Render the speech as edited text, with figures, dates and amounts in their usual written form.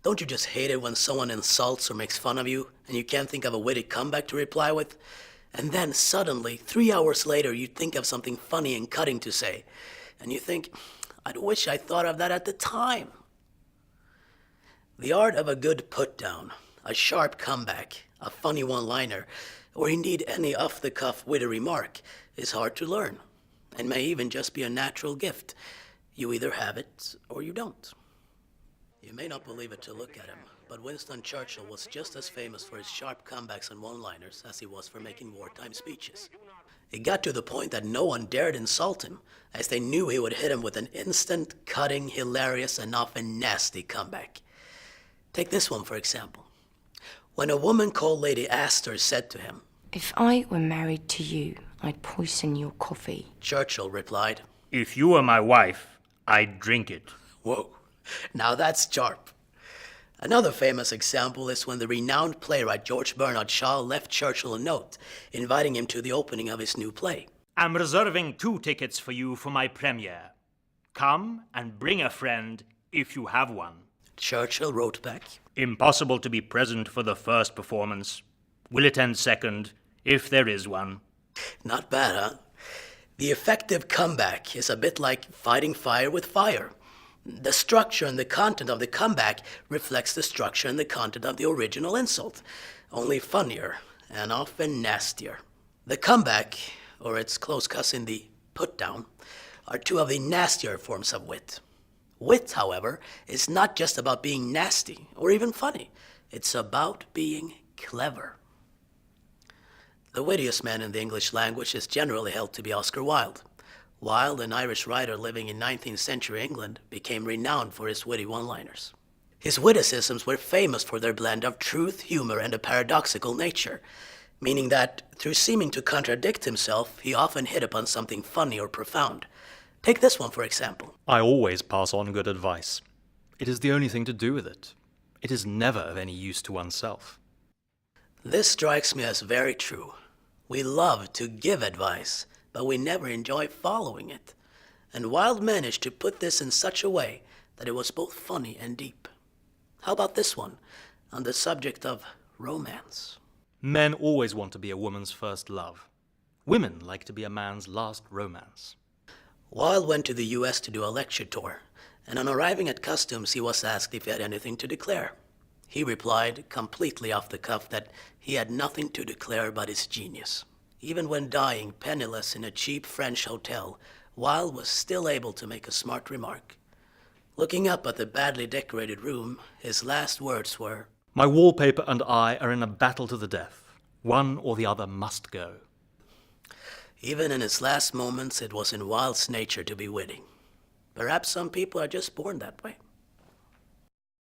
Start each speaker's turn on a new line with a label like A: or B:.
A: Don't you just hate it when someone insults or makes fun of you and you can't think of a witty comeback to reply with? And then suddenly, 3 hours later, you think of something funny and cutting to say. And you think, I wish I thought of that at the time. The art of a good put-down, a sharp comeback, a funny one-liner, or indeed any off-the-cuff witty remark is hard to learn, and may even just be a natural gift. You either have it or you don't. You may not believe it to look at him, but Winston Churchill was just as famous for his sharp comebacks and one-liners as he was for making wartime speeches. It got to the point that no one dared insult him, as they knew he would hit him with an instant, cutting, hilarious, and often nasty comeback. Take this one, for example. When a woman called Lady Astor said to him,
B: "If I were married to you, I'd poison your coffee,"
A: Churchill replied,
C: "If you were my wife, I'd drink it."
A: Whoa, now that's sharp. Another famous example is when the renowned playwright George Bernard Shaw left Churchill a note inviting him to the opening of his new play.
C: "I'm reserving 2 tickets for you for my premiere. Come and bring a friend if you have one."
A: Churchill wrote back,
C: "Impossible to be present for the first performance. Will attend second, if there is one."
A: Not bad, huh? The effective comeback is a bit like fighting fire with fire. The structure and the content of the comeback reflects the structure and the content of the original insult, only funnier and often nastier. The comeback, or its close cousin the put-down, are 2 of the nastier forms of wit. Wit, however, is not just about being nasty or even funny. It's about being clever. The wittiest man in the English language is generally held to be Oscar Wilde. Wilde, an Irish writer living in 19th century England, became renowned for his witty one-liners. His witticisms were famous for their blend of truth, humor, and a paradoxical nature, meaning that, through seeming to contradict himself, he often hit upon something funny or profound. Take this one, for example.
D: I always pass on good advice. It is the only thing to do with it. It is never of any use to oneself.
A: This strikes me as very true. We love to give advice, but we never enjoy following it. And Wilde managed to put this in such a way that it was both funny and deep. How about this one, on the subject of romance?
D: Men always want to be a woman's first love. Women like to be a man's last romance.
A: Wilde went to the U.S. to do a lecture tour, and on arriving at customs he was asked if he had anything to declare. He replied, completely off the cuff, that he had nothing to declare but his genius. Even when dying penniless in a cheap French hotel, Wilde was still able to make a smart remark. Looking up at the badly decorated room, his last words were,
D: "My wallpaper and I are in a battle to the death. One or the other must go."
A: Even in his last moments, it was in Wilde's nature to be witty. Perhaps some people are just born that way.